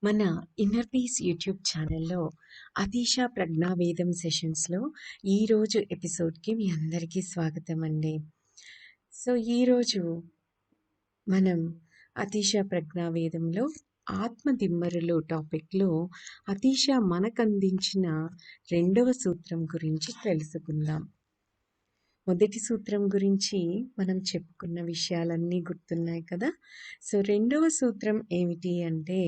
మన inner peace YouTube ఛానల్లో అతీష ప్రజ్ఞావేదం సెషన్స్లో ఈరోజు ఎపిసోడ్కి మీ అందరికీ స్వాగతం అండి. సో ఈరోజు మనం అతీష ప్రజ్ఞావేదంలో ఆత్మదిమ్మరులు టాపిక్లో అతీష మనకందించిన రెండవ సూత్రం గురించి తెలుసుకుందాం. మొదటి సూత్రం గురించి మనం చెప్పుకున్న విషయాలన్నీ గుర్తున్నాయి కదా. సో రెండవ సూత్రం ఏమిటి అంటే,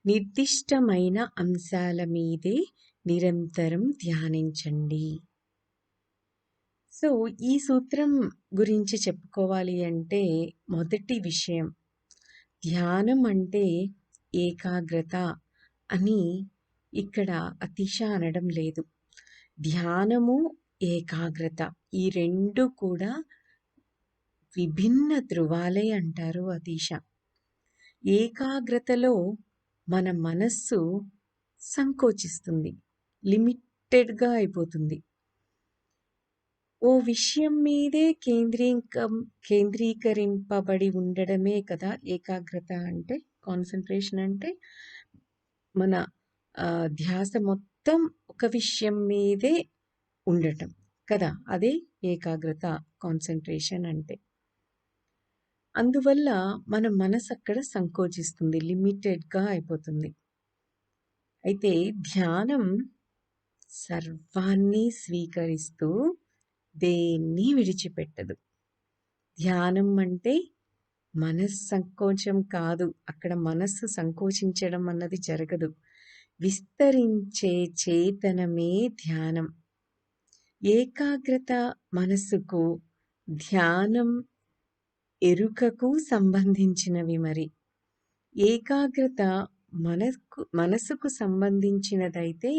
నిర్దిష్టమైన అంశాల మీదే నిరంతరం ధ్యానించండి. సో ఈ సూత్రం గురించి చెప్పుకోవాలి అంటే, మొదటి విషయం ధ్యానం అంటే ఏకాగ్రత అని ఇక్కడ అతీష అనడం లేదు. ధ్యానము, ఏకాగ్రత ఈ రెండు కూడా విభిన్న ధృవాలే అంటారు అతీష. ఏకాగ్రతలో మన మనస్సు సంకోచిస్తుంది, లిమిటెడ్గా అయిపోతుంది. ఓ విషయం మీదే కేంద్రీకరింపబడి ఉండడమే కదా ఏకాగ్రత అంటే. కాన్సన్ట్రేషన్ అంటే మన ధ్యాస మొత్తం ఒక విషయం మీదే ఉండటం కదా, అదే ఏకాగ్రత, కాన్సన్ట్రేషన్ అంటే. అందువల్ల మన మనసు అక్కడ సంకోచిస్తుంది, లిమిటెడ్గా అయిపోతుంది. అయితే ధ్యానం సర్వాన్ని స్వీకరిస్తూ దేన్ని విడిచిపెట్టదు. ధ్యానం అంటే మనస్సు సంకోచం కాదు, అక్కడ మనస్సు సంకోచించడం అన్నది జరగదు. విస్తరించే చేతనమే ధ్యానం. ఏకాగ్రత మనస్సుకు, ధ్యానం ఎరుకకు సంబంధించినవి. మరి ఏకాగ్రత మనసుకు సంబంధించినదైతే,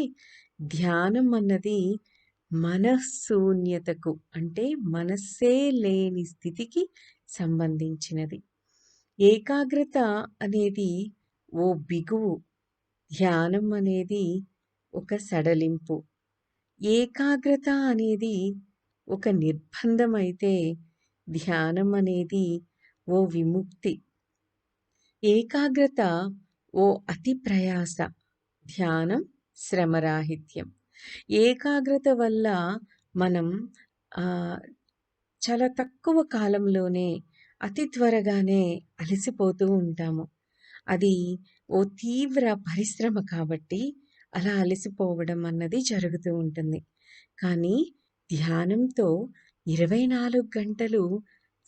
ధ్యానం అన్నది మనశూన్యతకు అంటే మనస్సే లేని స్థితికి సంబంధించినది. ఏకాగ్రత అనేది ఓ బిగువు, ధ్యానం అనేది ఒక సడలింపు. ఏకాగ్రత అనేది ఒక నిర్బంధం అయితే, ధ్యానం అనేది ఓ విముక్తి. ఏకాగ్రత ఓ అతి ప్రయాస, ధ్యానం శ్రమరాహిత్యం. ఏకాగ్రత వల్ల మనం చాలా తక్కువ కాలంలోనే అతి త్వరగానే అలసిపోతూ ఉంటాము. అది ఓ తీవ్ర పరిశ్రమ కాబట్టి అలా అలసిపోవడం అన్నది జరుగుతూ ఉంటుంది. కానీ ధ్యానంతో 24 గంటలు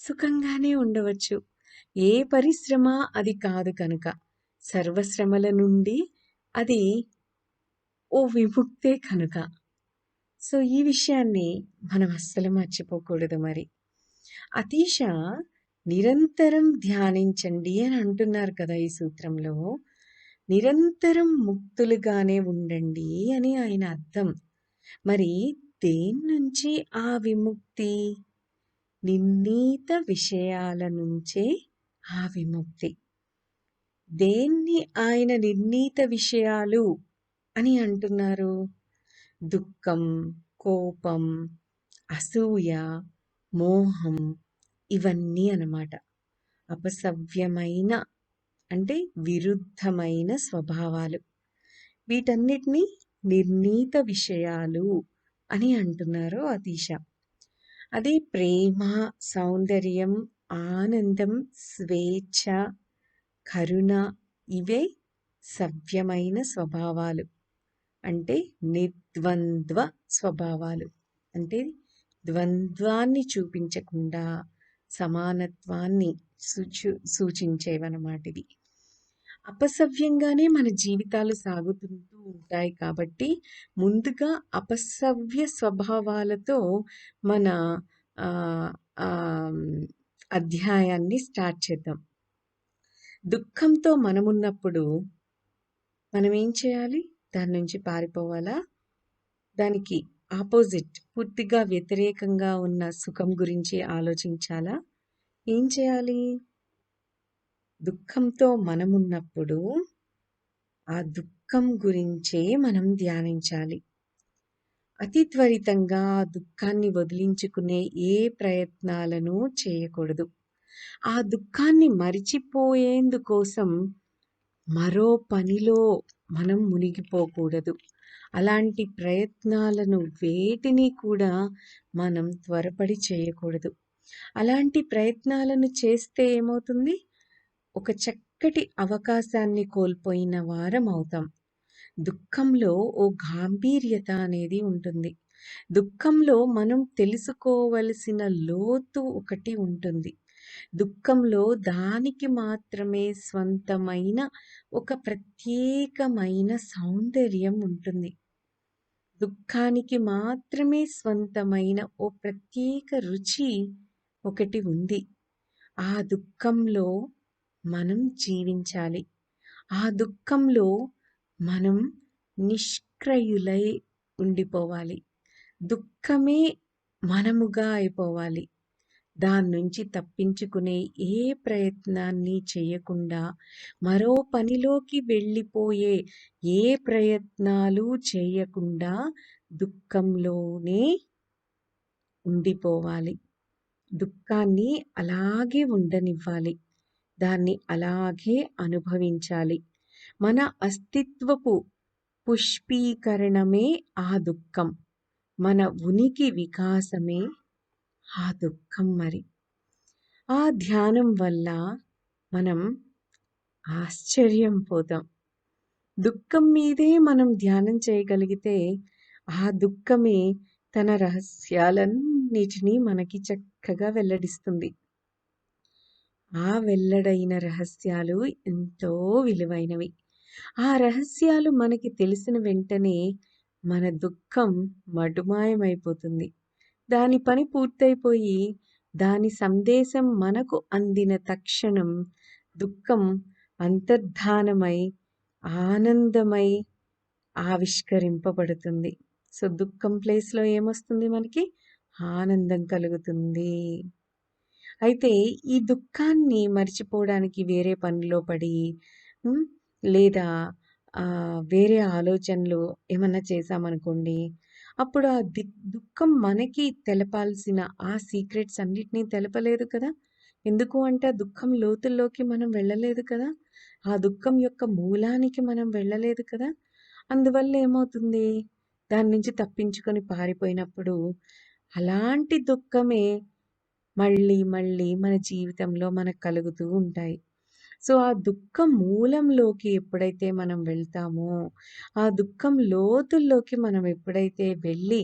సుఖంగానే ఉండవచ్చు. ఏ పరిశ్రమ అది కాదు కనుక, సర్వశ్రమల నుండి అది ఓ విముక్తే కనుక. సో ఈ విషయాన్ని మనం అస్సలు మర్చిపోకూడదు. మరి అతీష నిరంతరం ధ్యానించండి అని అంటున్నారు కదా ఈ సూత్రంలో. నిరంతరం ముక్తులుగానే ఉండండి అని ఆయన అర్థం. మరి దేని నుంచి ఆ విముక్తి? నిర్ణీత విషయాల నుంచే ఆ విముక్తి. దేన్ని ఆయన నిర్ణీత విషయాలు అని అంటున్నారు? దుఃఖం, కోపం, అసూయ, మోహం, ఇవన్నీ అన్నమాట. అపసవ్యమైన అంటే విరుద్ధమైన స్వభావాలు. వీటన్నిటినీ నిర్ణీత విషయాలు అని అంటున్నారు అతీష. అదే ప్రేమ, సౌందర్యం, ఆనందం, స్వేచ్ఛ, కరుణ, ఇవే సవ్యమైన స్వభావాలు అంటే నిర్ద్వంద్వ స్వభావాలు. అంటే ద్వంద్వాన్ని చూపించకుండా సమానత్వాన్ని సూచించేవన్నమాట ఇవి. అపసవ్యంగానే మన జీవితాలు సాగుతుంటూ ఉంటాయి కాబట్టి, ముందుగా అపసవ్య స్వభావాలతో మన అధ్యాయాన్ని స్టార్ట్ చేద్దాం. దుఃఖంతో మనమున్నప్పుడు మనం ఏం చేయాలి? దాని నుంచి పారిపోవాలా? దానికి ఆపోజిట్, పూర్తిగా వ్యతిరేకంగా ఉన్న సుఖం గురించి ఆలోచించాలా? ఏం చేయాలి? దుఃఖంతో మనమున్నప్పుడు ఆ దుఃఖం గురించే మనం ధ్యానించాలి. అతి త్వరితంగా ఆ దుఃఖాన్ని వదిలించుకునే ఏ ప్రయత్నాలను చేయకూడదు. ఆ దుఃఖాన్ని మరిచిపోయేందుకోసం మరో పనిలో మనం మునిగిపోకూడదు. అలాంటి ప్రయత్నాలను వేటిని కూడా మనం త్వరపడి చేయకూడదు. అలాంటి ప్రయత్నాలను చేస్తే ఏమవుతుంది? ఒక చక్కటి అవకాశాన్ని కోల్పోయిన వారం అవుతాం. దుఃఖంలో ఓ గాంభీర్యత అనేది ఉంటుంది. దుఃఖంలో మనం తెలుసుకోవలసిన లోతు ఒకటి ఉంటుంది. దుఃఖంలో దానికి మాత్రమే స్వంతమైన ఒక ప్రత్యేకమైన సౌందర్యం ఉంటుంది. దుఃఖానికి మాత్రమే స్వంతమైన ఓ ప్రత్యేక రుచి ఒకటి ఉంది. ఆ దుఃఖంలో మనం జీవించాలి. ఆ దుఃఖంలో మనం నిష్క్రయులై ఉండిపోవాలి. దుఃఖమే మనముగా అయిపోవాలి. దాన్నుంచి తప్పించుకునే ఏ ప్రయత్నాన్ని చేయకుండా, మరో పనిలోకి వెళ్ళిపోయే ఏ ప్రయత్నాలు చేయకుండా దుఃఖంలోనే ఉండిపోవాలి. దుఃఖాన్ని అలాగే ఉండనివ్వాలి. దాన్ని అలాగే అనుభవించాలి. మన అస్తిత్వపు పుష్పీకరణమే ఆ దుఃఖం. మన ఉనికి వికాసమే ఆ దుఃఖం మరి. ఆ ధ్యానం వల్ల మనం ఆశ్చర్యం పోతాం. దుఃఖం మీదే మనం ధ్యానం చేయగలిగితే ఆ దుఃఖమే తన రహస్యాలన్నిటినీ మనకి చక్కగా వెల్లడిస్తుంది. ఆ వెల్లడైన రహస్యాలు ఎంతో విలువైనవి. ఆ రహస్యాలు మనకి తెలిసిన వెంటనే మన దుఃఖం మటుమాయమైపోతుంది. దాని పని పూర్తయిపోయి దాని సందేశం మనకు అందిన తక్షణం దుఃఖం అంతర్ధానమై ఆనందమై ఆవిష్కరింపబడుతుంది. సో దుఃఖం ప్లేస్‌లో ఏమొస్తుంది మనకి? ఆనందం కలుగుతుంది. అయితే ఈ దుఃఖాన్ని మర్చిపోవడానికి వేరే పనిలో పడి హ్మ్, లేదా వేరే ఆలోచనలు ఏమన్నా చేశామనుకోండి, అప్పుడు ఆ దుఃఖం మనకి తెలపాల్సిన ఆ సీక్రెట్స్ అన్నిటిని తెలపలేదు కదా! ఎందుకు అంటే ఆ దుఃఖం లోతుల్లోకి మనం వెళ్ళలేదు కదా! ఆ దుఃఖం యొక్క మూలానికి మనం వెళ్ళలేదు కదా! అందువల్ల ఏమవుతుంది? దాని నుంచి తప్పించుకొని పారిపోయినప్పుడు అలాంటి దుఃఖమే మళ్ళీ మళ్ళీ మన జీవితంలో మనకు కలుగుతూ ఉంటాయి. సో ఆ దుఃఖం మూలంలోకి ఎప్పుడైతే మనం వెళ్తామో, ఆ దుఃఖం లోతుల్లోకి మనం ఎప్పుడైతే వెళ్ళి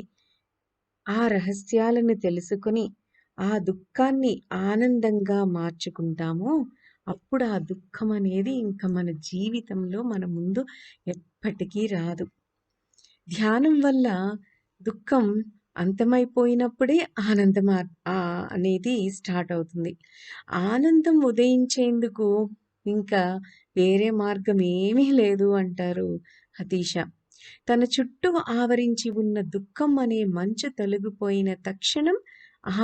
ఆ రహస్యాలను తెలుసుకొని ఆ దుఃఖాన్ని ఆనందంగా మార్చుకుంటామో, అప్పుడు ఆ దుఃఖం అనేది ఇంకా మన జీవితంలో మన ముందు ఎప్పటికీ రాదు. ధ్యానం వల్ల దుఃఖం అంతమైపోయినప్పుడే ఆనందం అనేది స్టార్ట్ అవుతుంది. ఆనందం ఉదయించేందుకు ఇంకా వేరే మార్గం ఏమీ లేదు అంటారు హతీష. తన చుట్టూ ఆవరించి ఉన్న దుఃఖం అనే మంచు తొలగిపోయిన తక్షణం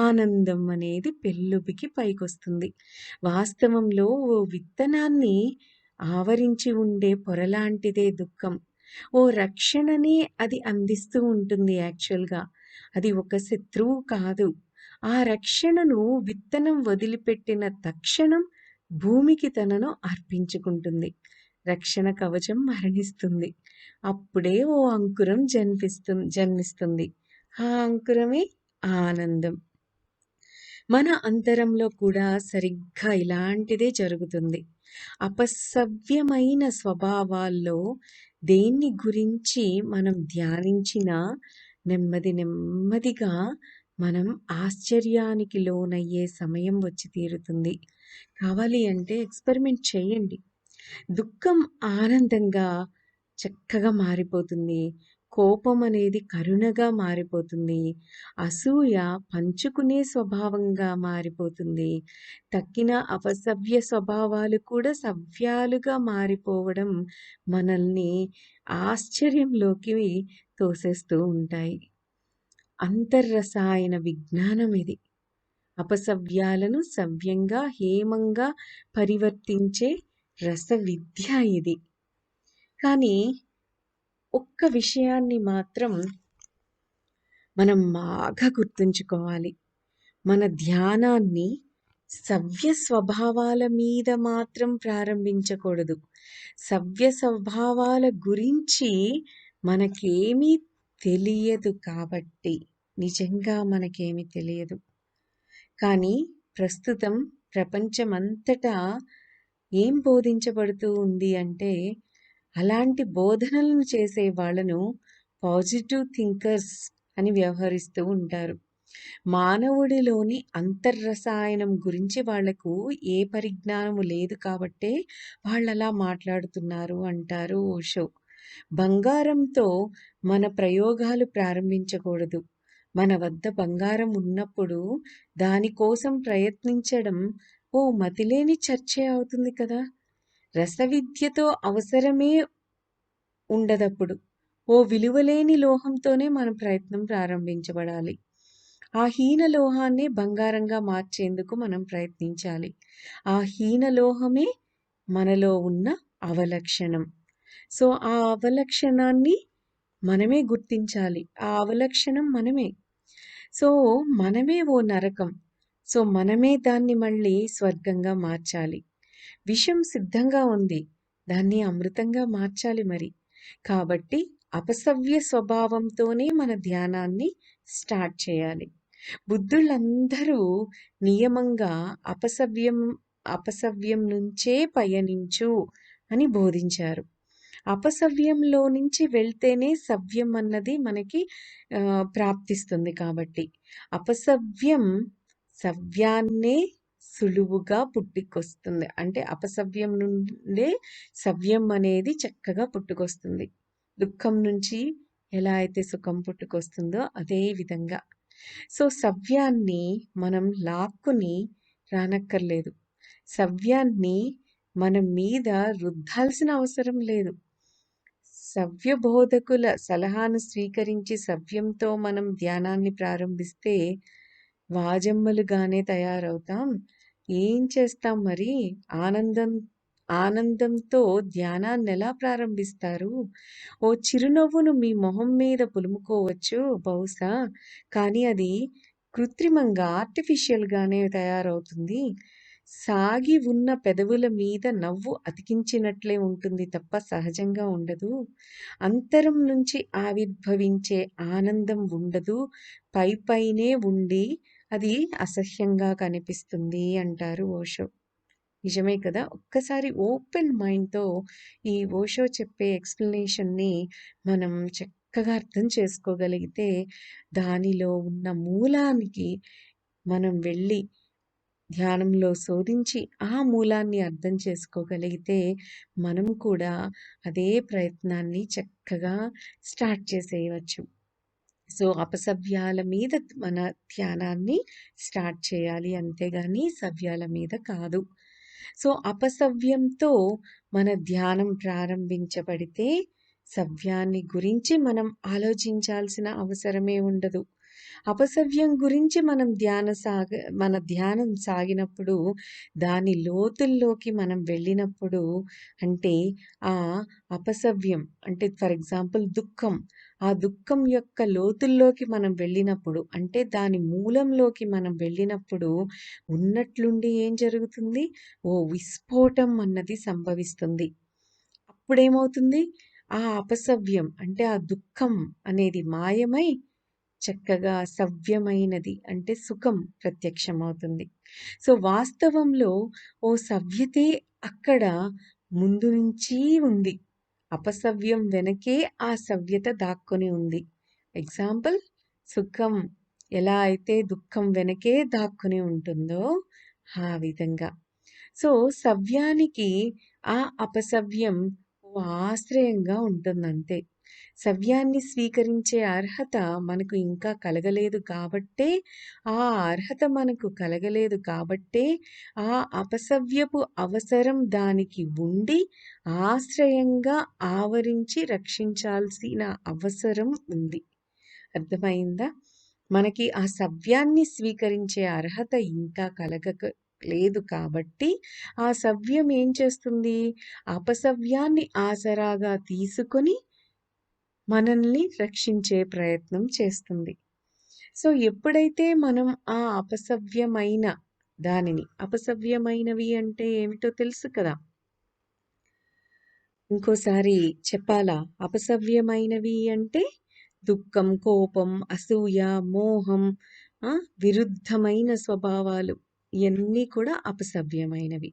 ఆనందం అనేది పెల్లుబికి పైకొస్తుంది. వాస్తవంలో ఓ విత్తనాన్ని ఆవరించి ఉండే పొరలాంటిదే దుఃఖం. ఓ రక్షణని అది అందిస్తూ ఉంటుంది యాక్చువల్‌గా. అది ఒక శత్రువు కాదు. ఆ రక్షణను విత్తనం వదిలిపెట్టిన తక్షణం భూమికి తనను అర్పించుకుంటుంది. రక్షణ కవచం మరణిస్తుంది. అప్పుడే ఓ అంకురం జన్మిస్తుంది. ఆ అంకురమే ఆనందం. మన అంతరంలో కూడా సరిగ్గా ఇలాంటిదే జరుగుతుంది. అపసవ్యమైన స్వభావాల్లో దేన్ని గురించి మనం ధ్యానించినా నెమ్మదిగా మనం ఆశ్చర్యానికి లోనయ్యే సమయం వచ్చి తీరుతుంది. కావాలి అంటే ఎక్స్‌పెరిమెంట్ చేయండి. దుఃఖం ఆనందంగా చక్కగా మారిపోతుంది. కోపం అనేది కరుణగా మారిపోతుంది. అసూయ పంచుకునే స్వభావంగా మారిపోతుంది. తక్కిన అపసవ్య స్వభావాలు కూడా సవ్యాలుగా మారిపోవడం మనల్ని ఆశ్చర్యంలోకి తోసేస్తూ ఉంటాయి. అంతర్రసాయన విజ్ఞానం ఇది. అపసవ్యాలను సవ్యంగా, హేమంగా పరివర్తించే రసవిద్య ఇది. కానీ ఒక్క విషయాన్ని మాత్రం మనం బాగా గుర్తుంచుకోవాలి. మన ధ్యానాన్ని సవ్య స్వభావాల మీద మాత్రం ప్రారంభించకూడదు. సవ్య స్వభావాల గురించి మనకేమీ తెలియదు కాబట్టి, నిజంగా మనకేమీ తెలియదు. కానీ ప్రస్తుతం ప్రపంచమంతటా ఏం బోధించబడుతూ ఉంది అంటే, అలాంటి బోధనలను చేసే వాళ్ళను పాజిటివ్ థింకర్స్ అని వ్యవహరిస్తూ ఉంటారు. మానవుడిలోని అంతర్రసాయనం గురించి వాళ్లకు ఏ పరిజ్ఞానము లేదు కాబట్టే వాళ్ళలా మాట్లాడుతున్నారు అంటారు ఓషో. బంగారంతో మన ప్రయోగాలు ప్రారంభించకూడదు. మన వద్ద బంగారం ఉన్నప్పుడు దానికోసం ప్రయత్నించడం ఓ మతిలేని చర్చే అవుతుంది కదా. రసవిద్యతో అవసరమే ఉండదప్పుడు. ఓ విలువలేని లోహంతోనే మన ప్రయత్నం ప్రారంభించబడాలి. ఆ హీన లోహాన్ని బంగారంగా మార్చేందుకు మనం ప్రయత్నించాలి. ఆ హీన లోహమే మనలో ఉన్న అవలక్షణం. సో ఆ అవలక్షణాన్ని మనమే గుర్తించాలి. ఆ అవలక్షణం మనమే. సో మనమే ఓ నరకం. సో మనమే దాన్ని మళ్ళీ స్వర్గంగా మార్చాలి. విషం సిద్ధంగా ఉంది. దాన్ని అమృతంగా మార్చాలి మరి. కాబట్టి అపసవ్య స్వభావంతోనే మన ధ్యానాన్ని స్టార్ట్ చేయాలి. బుద్ధులందరూ నియమంగా అపసవ్యం నుంచే పయనించు అని బోధించారు. అపసవ్యంలో నుంచి వెళ్తేనే సవ్యం అన్నది మనకి ప్రాప్తిస్తుంది. కాబట్టి అపసవ్యం సవ్యాన్నే సులువుగా పుట్టుకొస్తుంది. అంటే అపసవ్యం నుండే సవ్యం అనేది చక్కగా పుట్టుకొస్తుంది. దుఃఖం నుంచి ఎలా అయితే సుఖం పుట్టుకొస్తుందో అదే విధంగా. సో సవ్యాన్ని మనం లాక్కుని రానక్కర్లేదు. సవ్యాన్ని మన మీద రుద్దాల్సిన అవసరం లేదు. సవ్య బోధకుల సలహాను స్వీకరించి సవ్యంతో మనం ధ్యానాన్ని ప్రారంభిస్తే వాజమ్మలుగానే తయారవుతాం. ఏం చేస్తాం మరి? ఆనందంతో ధ్యానాన్ని ఎలా ప్రారంభిస్తారు? ఓ చిరునవ్వును మీ మొహం మీద పులుముకోవచ్చు బహుశా, కానీ అది కృత్రిమంగా ఆర్టిఫిషియల్గానే తయారవుతుంది. సాగి ఉన్న పెదవుల మీద నవ్వు అతికించినట్లే ఉంటుంది తప్ప సహజంగా ఉండదు. అంతరం నుంచి ఆవిర్భవించే ఆనందం ఉండదు. పైనే ఉండి అది అసహ్యంగా కనిపిస్తుంది అంటారు ఓషో. నిజమే కదా. ఒక్కసారి ఓపెన్ మైండ్తో ఈ ఓషో చెప్పే ఎక్స్ప్లెనేషన్ని మనం చక్కగా అర్థం చేసుకోగలిగితే, దానిలో ఉన్న మూలానికి మనం వెళ్ళి ధ్యానంలో శోధించి ఆ మూలాన్ని అర్థం చేసుకోగలిగితే మనం కూడా అదే ప్రయత్నాన్ని చక్కగా స్టార్ట్ చేసేయవచ్చు. సో అపసవ్యాల మీద మన ధ్యానాన్ని స్టార్ట్ చేయాలి, అంతేగాని సవ్యాల మీద కాదు. సో అపసవ్యంతో మన ధ్యానం ప్రారంభించబడితే సవ్యాన్ని గురించి మనం ఆలోచించాల్సిన అవసరమే ఉండదు. అపసవ్యం గురించి మన ధ్యానం సాగినప్పుడు, దాని లోతుల్లోకి మనం వెళ్ళినప్పుడు, అంటే ఆ అపసవ్యం అంటే ఫర్ ఎగ్జాంపుల్ దుఃఖం, ఆ దుఃఖం యొక్క లోతుల్లోకి మనం వెళ్ళినప్పుడు, అంటే దాని మూలంలోకి మనం వెళ్ళినప్పుడు ఉన్నట్లుండి ఏం జరుగుతుంది? ఓ విస్ఫోటం అన్నది సంభవిస్తుంది. అప్పుడేమవుతుంది? ఆ అపసవ్యం అంటే ఆ దుఃఖం అనేది మాయమై చక్కగా సవ్యమైనది అంటే సుఖం ప్రత్యక్షమవుతుంది. సో వాస్తవంలో ఓ సవ్యతే అక్కడ ముందు నుంచి ఉంది. అపసవ్యం వెనకే ఆ సవ్యత దాక్కొని ఉంది. ఎగ్జాంపుల్, సుఖం ఎలా అయితే దుఃఖం వెనకే దాక్కుని ఉంటుందో ఆ విధంగా. సో సవ్యానికి ఆ అపసవ్యం ఓ ఆశ్రయంగా ఉంటుందంతే. సవ్యాన్ని స్వీకరించే అర్హత మనకు ఇంకా కలగలేదు కాబట్టే, ఆ అర్హత మనకు కలగలేదు కాబట్టే ఆ అపసవ్యపు అవసరం దానికి ఉండి ఆశ్రయంగా ఆవరించి రక్షించాల్సిన అవసరం ఉంది. అర్థమైందా? మనకి ఆ సవ్యాన్ని స్వీకరించే అర్హత ఇంకా లేదు కాబట్టి ఆ సవ్యం ఏం చేస్తుంది? అపసవ్యాన్ని ఆసరాగా తీసుకొని మనల్ని రక్షించే ప్రయత్నం చేస్తుంది. సో ఎప్పుడైతే మనం ఆ అపసవ్యమైన దానిని. అపసవ్యమైనవి అంటే ఏమిటో తెలుసు కదా! ఇంకోసారి చెప్పాలా? అపసవ్యమైనవి అంటే దుఃఖం, కోపం, అసూయ, మోహం, విరుద్ధమైన స్వభావాలు ఇయన్నీ కూడా అపసవ్యమైనవి.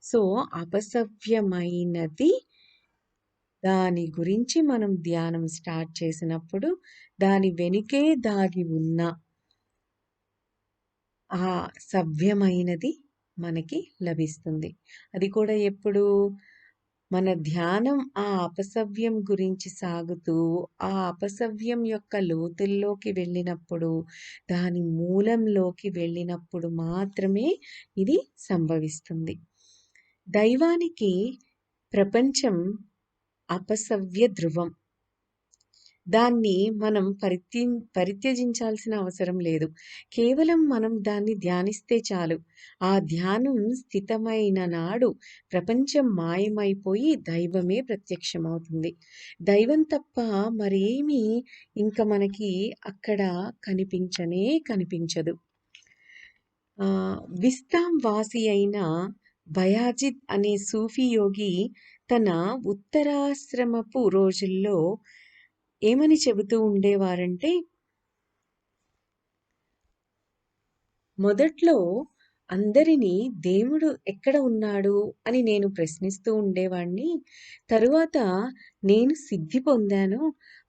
సో, అపసవ్యమైనది దాని గురించి మనం ధ్యానం స్టార్ట్ చేసినప్పుడు దాని వెనుకే దాగి ఉన్న ఆ సవ్యమైనది మనకి లభిస్తుంది. అది కూడా ఎప్పుడు? మన ధ్యానం ఆ అపసవ్యం గురించి సాగుతూ, ఆ అపసవ్యం యొక్క లోతుల్లోకి వెళ్ళినప్పుడు, దాని మూలంలోకి వెళ్ళినప్పుడు మాత్రమే ఇది సంభవిస్తుంది. దైవానికి ప్రపంచం అపసవ్య ధ్రువం. దాన్ని మనం పరిత్యజించాల్సిన అవసరం లేదు. కేవలం మనం దాన్ని ధ్యానిస్తే చాలు. ఆ ధ్యానం స్థితమైన నాడు ప్రపంచం మాయమైపోయి దైవమే ప్రత్యక్షమవుతుంది. దైవం తప్ప మరేమీ ఇంక మనకి అక్కడ కనిపించదు. విస్తాం వాసి అయిన బయాజిద్ అనే సూఫీ యోగి తన ఉత్తరాశ్రమపు రోజుల్లో ఏమని చెబుతూ ఉండేవారంటే, మొదట్లో అందరినీ దేవుడు ఎక్కడ ఉన్నాడు అని నేను ప్రశ్నిస్తూ ఉండేవాణ్ణి. తరువాత నేను సిద్ధి పొందాను.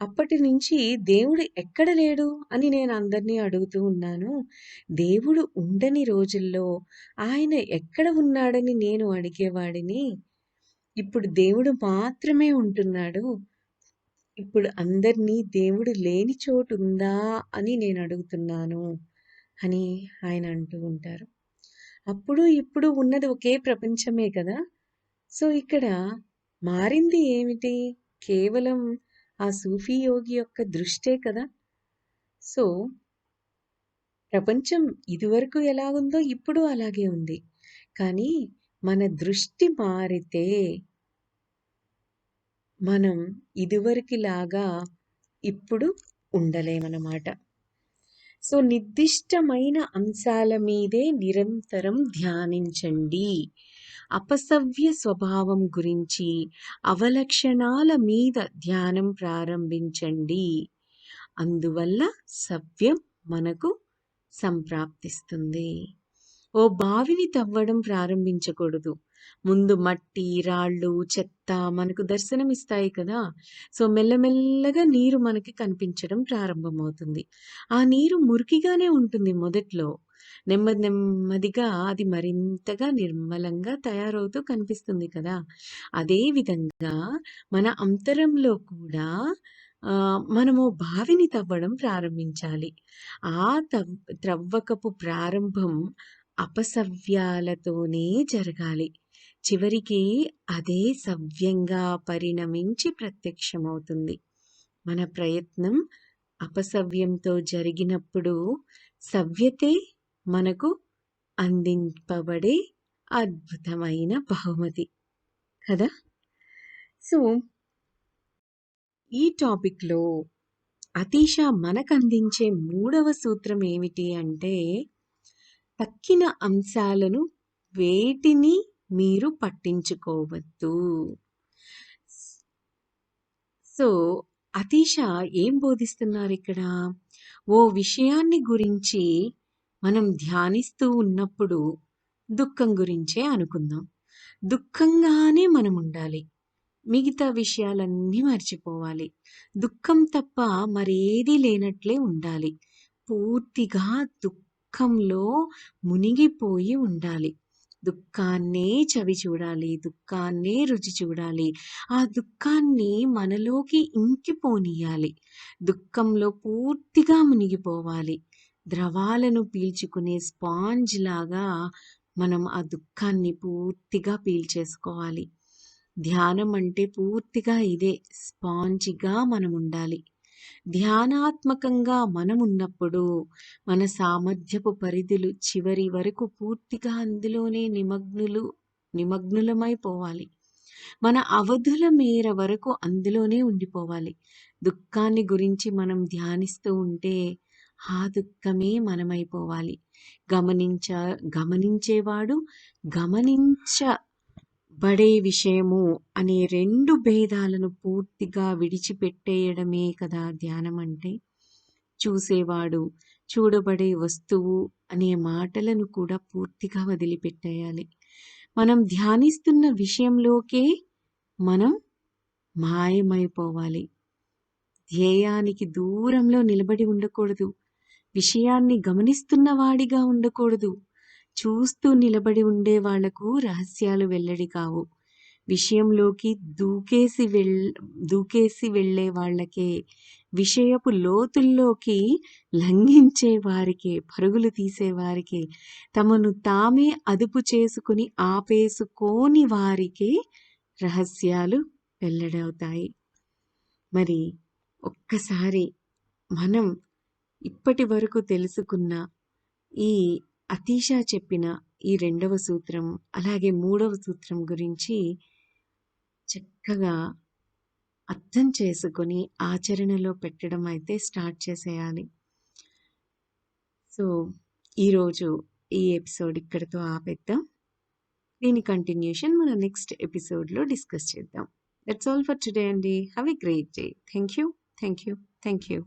అప్పటి నుంచి దేవుడు ఎక్కడ లేడు అని నేను అందరినీ అడుగుతూ ఉన్నాను. దేవుడు ఉండని రోజుల్లో ఆయన ఎక్కడ ఉన్నాడని నేను అడిగేవాడిని. ఇప్పుడు దేవుడు మాత్రమే ఉంటున్నాడు. ఇప్పుడు అందరినీ దేవుడు లేని చోటుందా అని నేను అడుగుతున్నాను అని ఆయన అంటూ ఉంటారు. అప్పుడు ఇప్పుడు ఉన్నది ఒకే ప్రపంచమే కదా! సో, ఇక్కడ మారింది ఏమిటి? కేవలం ఆ సూఫీ యోగి యొక్క దృష్టే కదా! సో, ప్రపంచం ఇదివరకు ఎలా ఉందో ఇప్పుడు అలాగే ఉంది. కానీ మన దృష్టి మారితే మనం ఇదివరకులాగా ఇప్పుడు ఉండలేమన్నమాట. సో, నిర్దిష్టమైన అంశాల మీదే నిరంతరం ధ్యానించండి. అపసవ్య స్వభావం గురించి, అవలక్షణాల మీద ధ్యానం ప్రారంభించండి. అందువల్ల సవ్యం మనకు సంప్రాప్తిస్తుంది. ఓ బావిని తవ్వడం ప్రారంభించకూడదు. ముందు మట్టి, రాళ్ళు, చెత్త మనకు దర్శనమిస్తాయి కదా! సో, మెల్లమెల్లగా నీరు మనకి కనిపించడం ప్రారంభమవుతుంది. ఆ నీరు మురికిగానే ఉంటుంది మొదట్లో. నెమ్మదిగా అది మరింతగా నిర్మలంగా తయారవుతూ కనిపిస్తుంది కదా! అదే విధంగా మన అంతరంలో కూడా మనము బావిని తవ్వడం ప్రారంభించాలి. ఆ త్రవ్వకపు ప్రారంభం అపసవ్యాలతోనే జరగాలి. చివరికి అదే సవ్యంగా పరిణమించి ప్రత్యక్షమవుతుంది. మన ప్రయత్నం అపసవ్యంతో జరిగినప్పుడు సవ్యతే మనకు అందింపబడే అద్భుతమైన బహుమతి కదా! సో, ఈ టాపిక్‌లో అతీష మనకందించే 3వ సూత్రం ఏమిటి అంటే, తక్కిన అంశాలను వేటిని మీరు పట్టించుకోవద్దు. సో, అతీష ఏం బోధిస్తున్నారిక్కడ? ఓ విషయాన్ని గురించి మనం ధ్యానిస్తూ ఉన్నప్పుడు దుఃఖం గురించే అనుకుందాం. దుఃఖంగానే మనముండాలి. మిగతా విషయాలన్నీ మర్చిపోవాలి. దుఃఖం తప్ప మరేదీ లేనట్లే ఉండాలి. పూర్తిగా దుఃఖంలో మునిగిపోయి ఉండాలి. దుఃఖాన్నే చవి చూడాలి. దుఃఖాన్నే రుచి చూడాలి. ఆ దుఃఖాన్ని మనలోకి ఇంకిపోనియాలి. దుఃఖంలో పూర్తిగా మునిగిపోవాలి. ద్రవాలను పీల్చుకునే స్పాంజ్ లాగా మనం ఆ దుఃఖాన్ని పూర్తిగా పీల్చేసుకోవాలి. ధ్యానం అంటే పూర్తిగా ఇదే. స్పాంజిగా మనం ఉండాలి. ధ్యానాత్మకంగా మనమున్నప్పుడు మన సామర్థ్యపు పరిధులు చివరి వరకు పూర్తిగా అందులోనే నిమగ్నులమైపోవాలి. మన అవధుల మేర వరకు అందులోనే ఉండిపోవాలి. దుఃఖాన్ని గురించి మనం ధ్యానిస్తూ ఉంటే ఆ దుఃఖమే మనమైపోవాలి. గమనించ గమనించేవాడు, గమనించబడే విషయము అనే 2 భేదాలను పూర్తిగా విడిచిపెట్టేయడమే కదా ధ్యానం అంటే. చూసేవాడు, చూడబడే వస్తువు అనే మాటలను కూడా పూర్తిగా వదిలిపెట్టేయాలి. మనం ధ్యానిస్తున్న విషయంలోకే మనం మాయమైపోవాలి. ధ్యేయానికి దూరంలో నిలబడి ఉండకూడదు. విషయాన్ని గమనిస్తున్న వాడిగా ఉండకూడదు. చూస్తూ నిలబడి ఉండే వాళ్లకు రహస్యాలు వెల్లడి కావు. విషయంలోకి దూకేసి వెళ్ళే వాళ్ళకే, విషయపు లోతుల్లోకి లంఘించే వారికే, పరుగులు తీసే వారికే, తమను తామే అదుపు చేసుకుని ఆపేసుకోని వారికే రహస్యాలు వెల్లడవుతాయి. మరి ఒక్కసారి మనం ఇప్పటి వరకు తెలుసుకున్న ఈ అతీషా చెప్పిన ఈ 2వ సూత్రం, అలాగే 3వ సూత్రం గురించి చక్కగా అర్థం చేసుకొని ఆచరణలో పెట్టడం అయితే స్టార్ట్ చేసేయాలి. సో ఈరోజు ఈ ఎపిసోడ్ ఇక్కడితో ఆపేద్దాం. దీని కంటిన్యూషన్ మన నెక్స్ట్ ఎపిసోడ్లో డిస్కస్ చేద్దాం. దట్స్ ఆల్ ఫర్ టుడే అండి. Have a great day. Thank you.